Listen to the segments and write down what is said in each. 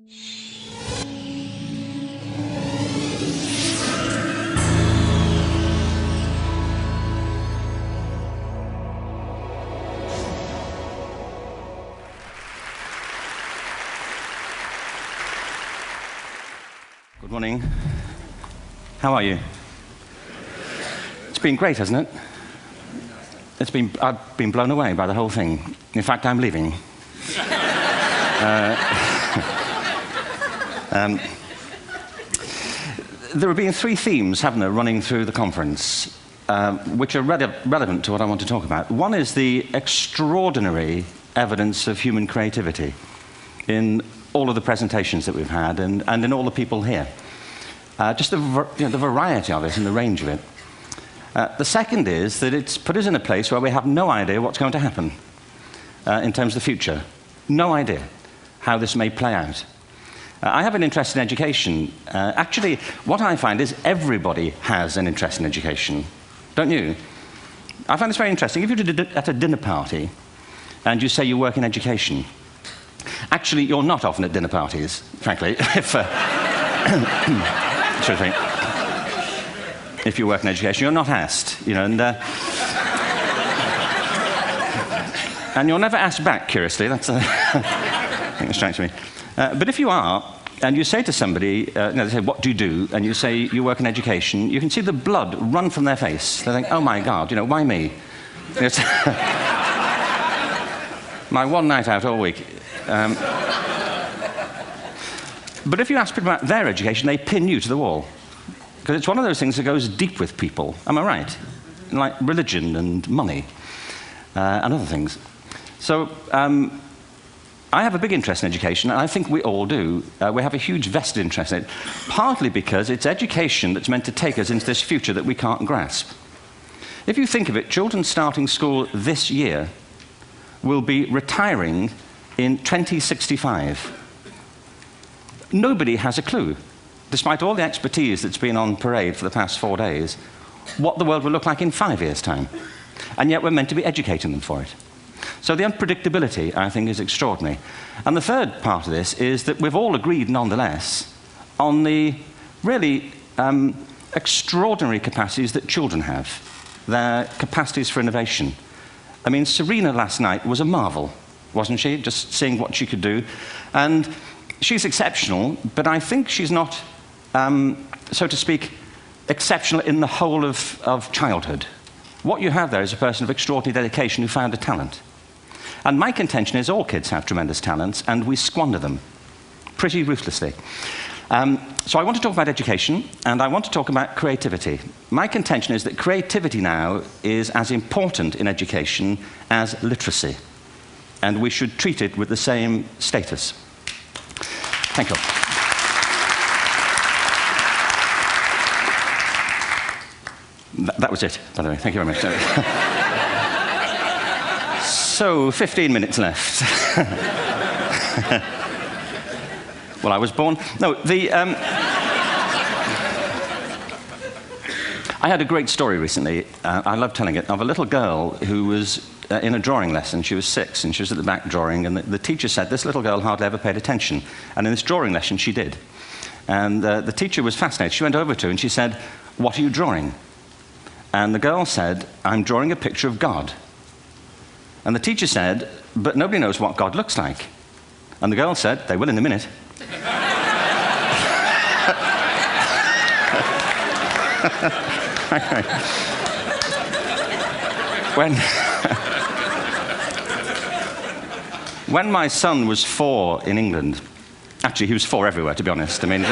Good morning. How are you? It's been great, hasn't it? I've been blown away by the whole thing. In fact, I'm leaving. There have been three themes, haven't there, running through the conference, which are relevant to what I want to talk about. One is the extraordinary evidence of human creativity in all of the presentations that we've had and in all the people here. Just the variety of it and the range of it. The second is that it's put us in a place where we have no idea what's going to happen in terms of the future. No idea how this may play out. I have an interest in education. Actually, what I find is everybody has an interest in education. Don't you? I find this very interesting. If you're at a dinner party and you say you work in education, actually, you're not often at dinner parties, frankly, if you work in education, you're not asked, you know, and you're never asked back, curiously. That's I think that strikes me. But if you are, and you say to somebody, they say, what do you do? And you say, you work in education, you can see the blood run from their face. They think, oh my God, you know, why me? It's my one night out all week. But if you ask people about their education, they pin you to the wall. Because it's one of those things that goes deep with people. Am I right? Like religion and money and other things. So I have a big interest in education, and I think we all do. We have a huge vested interest in it, partly because it's education that's meant to take us into this future that we can't grasp. If you think of it, children starting school this year will be retiring in 2065. Nobody has a clue, despite all the expertise that's been on parade for the past 4 days, what the world will look like in 5 years' time. And yet we're meant to be educating them for it. So the unpredictability, I think, is extraordinary. And the third part of this is that we've all agreed, nonetheless, on the really extraordinary capacities that children have, their capacities for innovation. I mean, Serena last night was a marvel, wasn't she? Just seeing what she could do. And she's exceptional, but I think she's not, so to speak, exceptional in the whole of childhood. What you have there is a person of extraordinary dedication who found a talent. And my contention is all kids have tremendous talents, and we squander them pretty ruthlessly. So I want to talk about education, and I want to talk about creativity. My contention is that creativity now is as important in education as literacy, and we should treat it with the same status. Thank you. That was it, by the way. Thank you very much. So, 15 minutes left. Well, I was born... No, I had a great story recently, I love telling it, of a little girl who was in a drawing lesson. She was 6, and she was at the back drawing, and the teacher said this little girl hardly ever paid attention. And in this drawing lesson, she did. And the teacher was fascinated. She went over to her and she said, "What are you drawing?" And the girl said, "I'm drawing a picture of God." And the teacher said, "But nobody knows what God looks like." And the girl said, "They will in a minute." When my son was 4 in England, actually he was 4 everywhere, to be honest. I mean,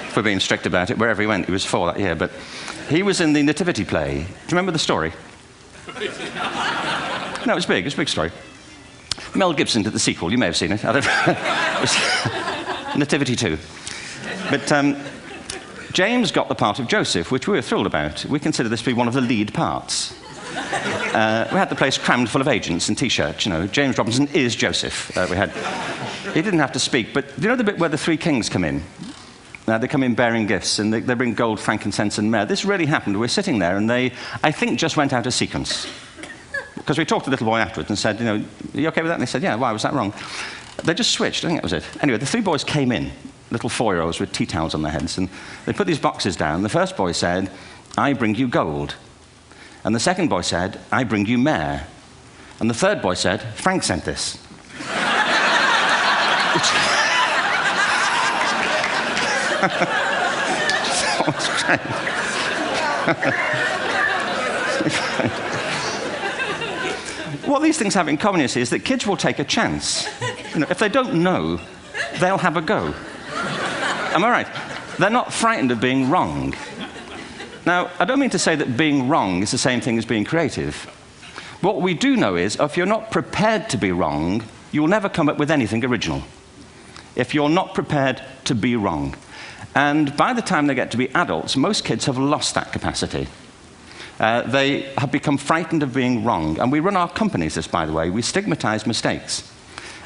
if we're being strict about it, wherever he went, he was 4 that year. But he was in the Nativity play. Do you remember the story? No, it was big. It's a big story. Mel Gibson did the sequel. You may have seen it. I don't know. It was Nativity 2. But James got the part of Joseph, which we were thrilled about. We consider this to be one of the lead parts. We had the place crammed full of agents and T-shirts, you know. James Robinson is Joseph. He didn't have to speak, but do you know the bit where the 3 kings come in? They come in bearing gifts, and they bring gold, frankincense, and myrrh. This really happened. We're sitting there, and they, I think, just went out of sequence. Because we talked to the little boy afterwards and said, you know, are you okay with that? And they said, yeah, why was that wrong? They just switched. I think that was it. Anyway, the three boys came in, little 4-year-olds with tea towels on their heads, and they put these boxes down. The first boy said, "I bring you gold." And the second boy said, "I bring you mare." And the third boy said, "Frank sent this." What these things have in common is that kids will take a chance. If they don't know, they'll have a go. Am I right? They're not frightened of being wrong. Now, I don't mean to say that being wrong is the same thing as being creative. What we do know is, if you're not prepared to be wrong, you'll never come up with anything original. If you're not prepared to be wrong. And by the time they get to be adults, most kids have lost that capacity. They have become frightened of being wrong. And we run our companies this, by the way. We stigmatize mistakes.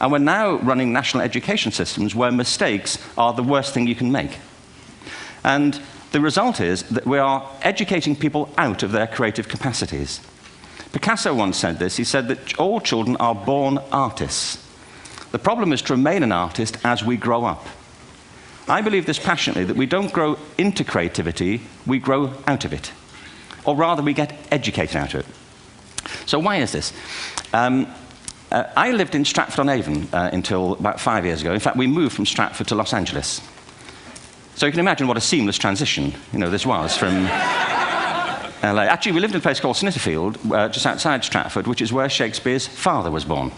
And we're now running national education systems where mistakes are the worst thing you can make. And the result is that we are educating people out of their creative capacities. Picasso once said this. He said that all children are born artists. The problem is to remain an artist as we grow up. I believe this passionately, that we don't grow into creativity, we grow out of it. Or rather, we get educated out of it. So why is this? I lived in Stratford-on-Avon until about 5 years ago. In fact, we moved from Stratford to Los Angeles. So you can imagine what a seamless transition this was from LA. Actually, we lived in a place called Snitterfield, just outside Stratford, which is where Shakespeare's father was born.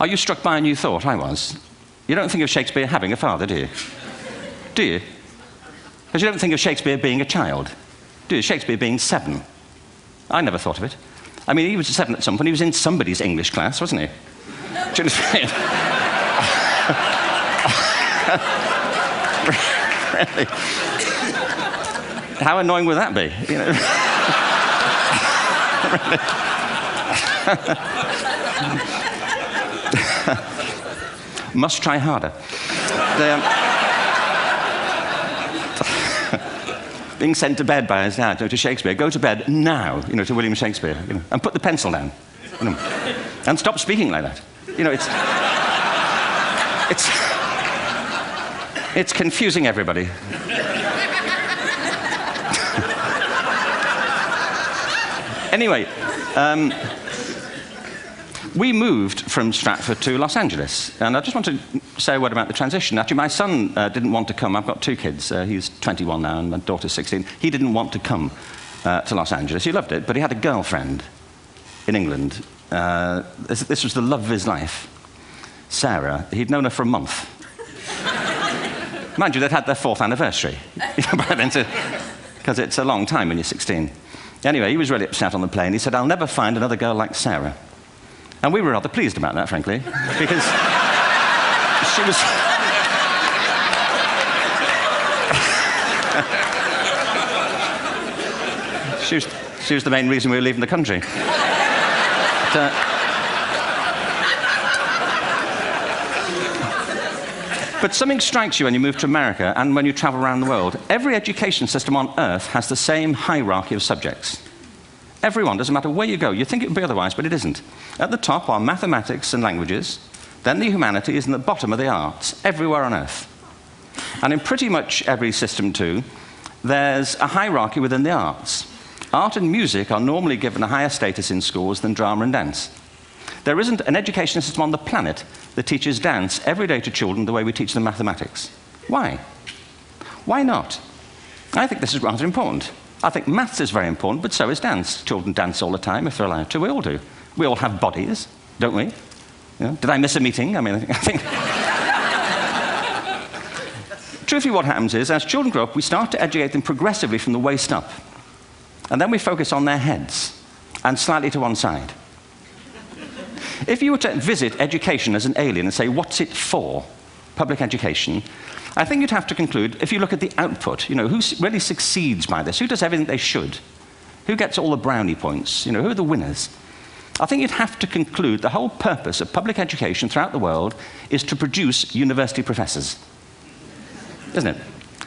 Are you struck by a new thought? I was. You don't think of Shakespeare having a father, do you? Do you? Because you don't think of Shakespeare being a child. Do you? Shakespeare being 7. I never thought of it. I mean, he was 7 at some point. He was in somebody's English class, wasn't he? Do you understand? Really? How annoying would that be? Must try harder. Being sent to bed by his dad to Shakespeare. Go to bed now, to William Shakespeare, and put the pencil down, and stop speaking like that. It's confusing everybody. Anyway, we moved from Stratford to Los Angeles, and I just want to say a word about the transition. Actually, my son didn't want to come. I've got 2 kids. He's 21 now, and my daughter's 16. He didn't want to come to Los Angeles. He loved it, but he had a girlfriend in England. This was the love of his life, Sarah. He'd known her for a month. Mind you, they'd had their 4th anniversary by then, because it's a long time when you're 16. Anyway, he was really upset on the plane. He said, "I'll never find another girl like Sarah." And we were rather pleased about that, frankly, because she was the main reason we were leaving the country. But something strikes you when you move to America and when you travel around the world. Every education system on Earth has the same hierarchy of subjects. Everyone, doesn't matter where you go. You think it would be otherwise, but it isn't. At the top are mathematics and languages, then the humanities, and at the bottom are the arts, everywhere on Earth. And in pretty much every system, too, there's a hierarchy within the arts. Art and music are normally given a higher status in schools than drama and dance. There isn't an education system on the planet that teaches dance every day to children the way we teach them mathematics. Why? Why not? I think this is rather important. I think maths is very important, but so is dance. Children dance all the time if they're allowed to. We all do. We all have bodies, don't we? Did I miss a meeting? I think... Truthfully, what happens is, as children grow up, we start to educate them progressively from the waist up. And then we focus on their heads, and slightly to one side. If you were to visit education as an alien and say, what's it for, public education, I think you'd have to conclude, if you look at the output, who really succeeds by this? Who does everything they should? Who gets all the brownie points? Who are the winners? I think you'd have to conclude the whole purpose of public education throughout the world is to produce university professors. Isn't it?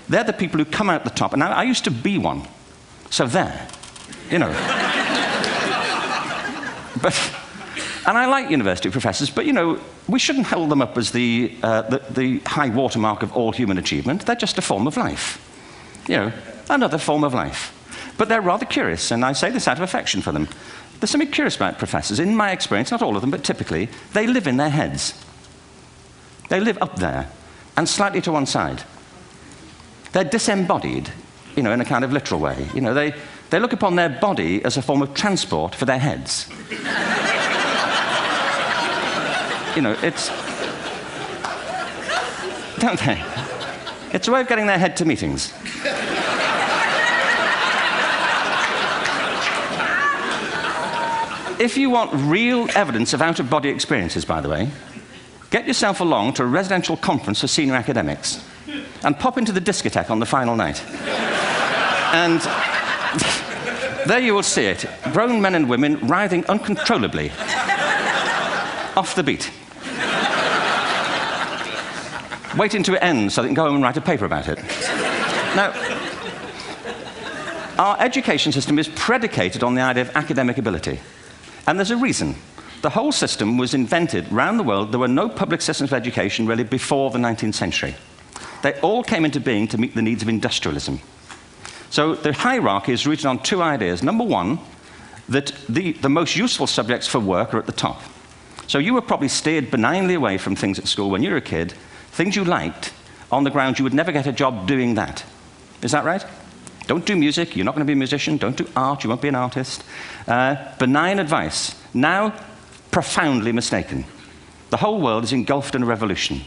They're the people who come out the top. And I used to be one. So there. But And I like university professors, but, you know, we shouldn't hold them up as the high watermark of all human achievement. They're just a form of life. You know, another form of life. But they're rather curious, and I say this out of affection for them. There's something curious about professors. In my experience, not all of them, but typically, they live in their heads. They live up there, and slightly to one side. They're disembodied, you know, in a kind of literal way. You know, they look upon their body as a form of transport for their heads. You know, it's... Don't they? It's a way of getting their head to meetings. If you want real evidence of out-of-body experiences, by the way, get yourself along to a residential conference for senior academics and pop into the discotheque on the final night. And there you will see it. Grown men and women writhing uncontrollably off the beat. Waiting to end so they can go home and write a paper about it. Now, our education system is predicated on the idea of academic ability. And there's a reason. The whole system was invented around the world. There were no public systems of education really before the 19th century. They all came into being to meet the needs of industrialism. So the hierarchy is rooted on two ideas. Number one, that the most useful subjects for work are at the top. So you were probably steered benignly away from things at school when you were a kid, things you liked, on the grounds you would never get a job doing that. Is that right? Don't do music, you're not going to be a musician. Don't do art, you won't be an artist. Benign advice. Now, profoundly mistaken. The whole world is engulfed in a revolution.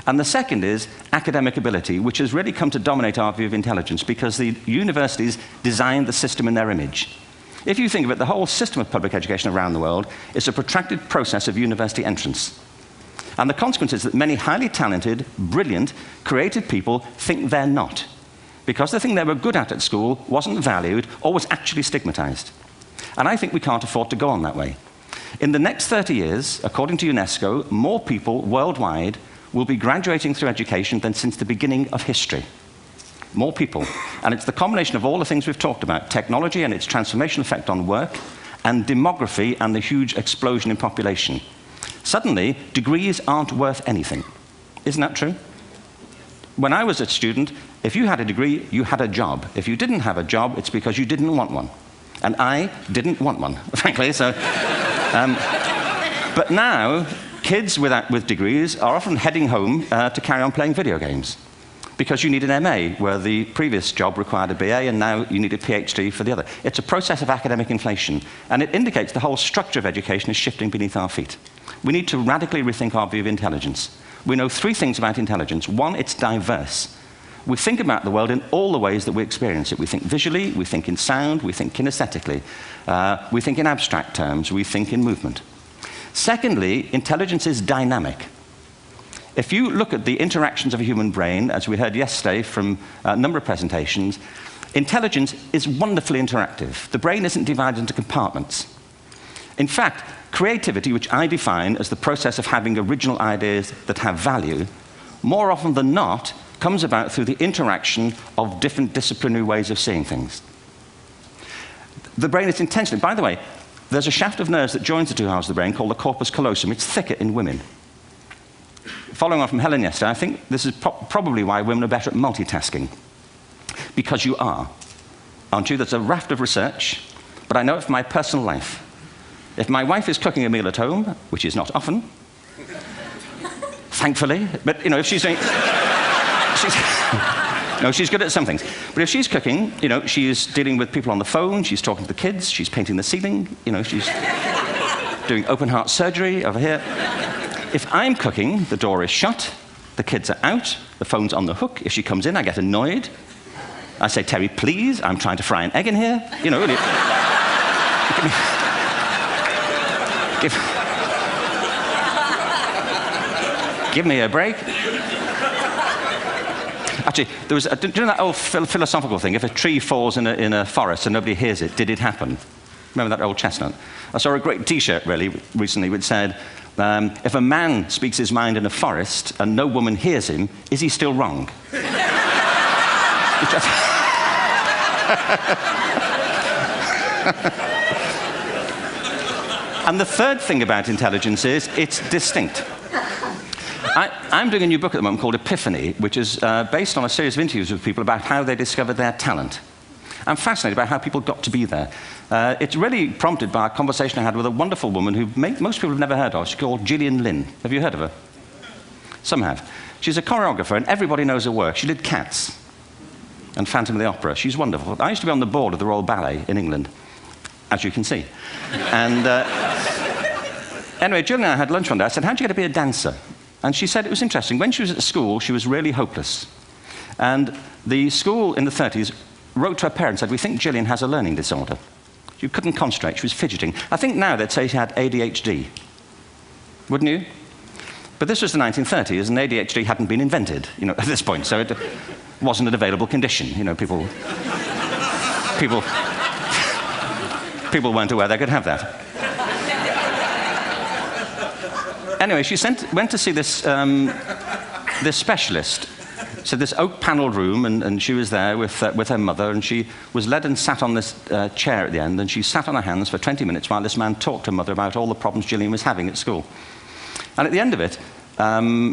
And the second is academic ability, which has really come to dominate our view of intelligence because the universities designed the system in their image. If you think of it, the whole system of public education around the world is a protracted process of university entrance. And the consequence is that many highly talented, brilliant, creative people think they're not, because the thing they were good at school wasn't valued or was actually stigmatized. And I think we can't afford to go on that way. In the next 30 years, according to UNESCO, more people worldwide will be graduating through education than since the beginning of history. More people. And it's the combination of all the things we've talked about, technology and its transformational effect on work, and demography and the huge explosion in population. Suddenly, degrees aren't worth anything. Isn't that true? When I was a student, if you had a degree, you had a job. If you didn't have a job, it's because you didn't want one. And I didn't want one, frankly. So, but now, kids with degrees are often heading home to carry on playing video games. Because you need an MA, where the previous job required a BA, and now you need a PhD for the other. It's a process of academic inflation, and it indicates the whole structure of education is shifting beneath our feet. We need to radically rethink our view of intelligence. We know three things about intelligence. One, it's diverse. We think about the world in all the ways that we experience it. We think visually, we think in sound, we think kinesthetically, we think in abstract terms, we think in movement. Secondly, intelligence is dynamic. If you look at the interactions of a human brain, as we heard yesterday from a number of presentations, intelligence is wonderfully interactive. The brain isn't divided into compartments. In fact, creativity, which I define as the process of having original ideas that have value, more often than not, comes about through the interaction of different disciplinary ways of seeing things. The brain is intentionally, by the way, there's a shaft of nerves that joins the two halves of the brain called the corpus callosum. It's thicker in women. Following on from Helen yesterday, I think this is probably why women are better at multitasking. Because you are. Aren't you? There's a raft of research, but I know it from my personal life. If my wife is cooking a meal at home, which is not often, thankfully, but, you know, if she's doing... No, she's good at some things. But if she's cooking, you know, she's dealing with people on the phone, she's talking to the kids, she's painting the ceiling, you know, she's doing open heart surgery over here. If I'm cooking, the door is shut, the kids are out, the phone's on the hook. If she comes in, I get annoyed. I say, Terry, please, I'm trying to fry an egg in here. You know, really. Give me a break. Actually, there was, do you know that old philosophical thing? If a tree falls in a forest and nobody hears it, did it happen? Remember that old chestnut? I saw a great T-shirt, really, recently, which said, if a man speaks his mind in a forest and no woman hears him, is he still wrong? And the third thing about intelligence is it's distinct. I'm doing a new book at the moment called Epiphany, which is based on a series of interviews with people about how they discovered their talent. I'm fascinated by how people got to be there. It's really prompted by a conversation I had with a wonderful woman who most people have never heard of. She's called Gillian Lynn. Have you heard of her? Some have. She's a choreographer, and everybody knows her work. She did Cats and Phantom of the Opera. She's wonderful. I used to be on the board of the Royal Ballet in England, as you can see. And anyway, Gillian and I had lunch one day. I said, how'd you get to be a dancer? And she said it was interesting. When she was at school, she was really hopeless. And the school in the 30s wrote to her parents and said, we think Gillian has a learning disorder. She couldn't concentrate. She was fidgeting. I think now they'd say she had ADHD. Wouldn't you? But this was the 1930s, and ADHD hadn't been invented, at this point. So it wasn't an available condition. People weren't aware they could have that. Anyway, she went to see this specialist. So this oak-panelled room, and she was there with her mother, and she was led and sat on this chair at the end, and she sat on her hands for 20 minutes while this man talked to her mother about all the problems Gillian was having at school. And at the end of it,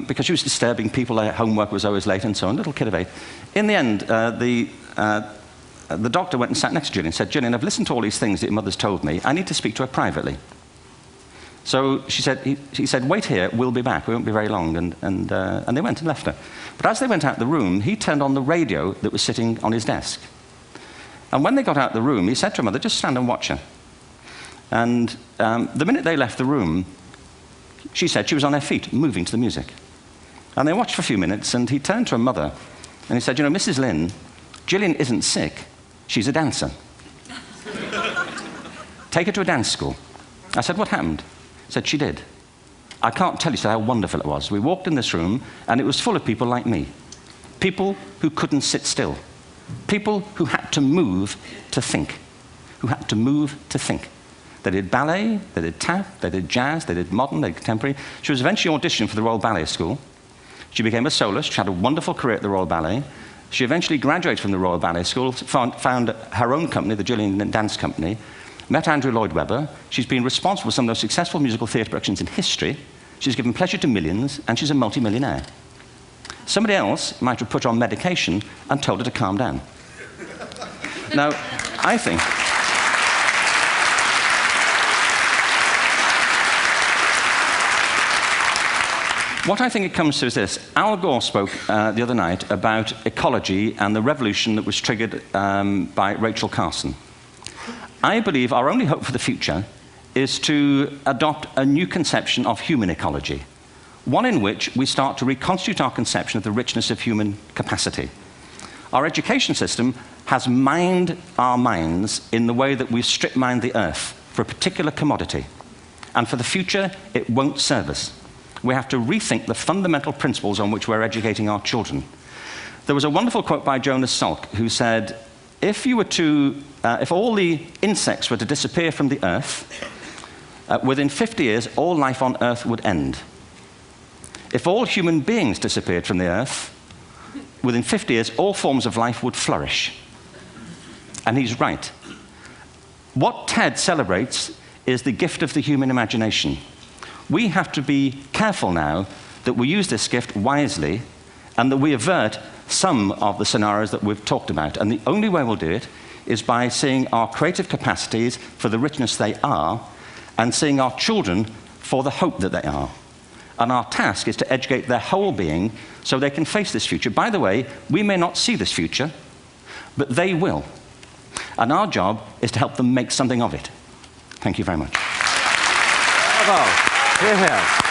because she was disturbing people, her homework was always late and so on, little kid of 8, in the end, the doctor went and sat next to Gillian and said, Gillian, I've listened to all these things that your mother's told me. I need to speak to her privately. So he said, wait here, we'll be back. We won't be very long. And they went and left her. But as they went out the room, he turned on the radio that was sitting on his desk. And when they got out the room, he said to her mother, just stand and watch her. And the minute they left the room, she said she was on her feet, moving to the music. And they watched for a few minutes, and he turned to her mother, and he said, Mrs. Lynn, Gillian isn't sick. She's a dancer. Take her to a dance school. I said, what happened? He said, she did. I can't tell you how wonderful it was. We walked in this room, and it was full of people like me. People who couldn't sit still. People who had to move to think. Who had to move to think. They did ballet, they did tap, they did jazz, they did modern, they did contemporary. She was eventually auditioned for the Royal Ballet School. She became a soloist. She had a wonderful career at the Royal Ballet. She eventually graduated from the Royal Ballet School, found her own company, the Gillian Dance Company, met Andrew Lloyd Webber. She's been responsible for some of the most successful musical theatre productions in history. She's given pleasure to millions, and she's a multi-millionaire. Somebody else might have put her on medication and told her to calm down. Now, I think... What I think it comes to is this. Al Gore spoke the other night about ecology and the revolution that was triggered by Rachel Carson. I believe our only hope for the future is to adopt a new conception of human ecology, one in which we start to reconstitute our conception of the richness of human capacity. Our education system has mined our minds in the way that we've strip-mined the earth for a particular commodity, and for the future, it won't serve us. We have to rethink the fundamental principles on which we're educating our children. There was a wonderful quote by Jonas Salk, who said, if all the insects were to disappear from the earth, within 50 years, all life on earth would end. If all human beings disappeared from the earth, within 50 years, all forms of life would flourish. And he's right. What TED celebrates is the gift of the human imagination. We have to be careful now that we use this gift wisely and that we avert some of the scenarios that we've talked about. And the only way we'll do it is by seeing our creative capacities for the richness they are and seeing our children for the hope that they are. And our task is to educate their whole being so they can face this future. By the way, we may not see this future, but they will. And our job is to help them make something of it. Thank you very much. Bravo. Here, here.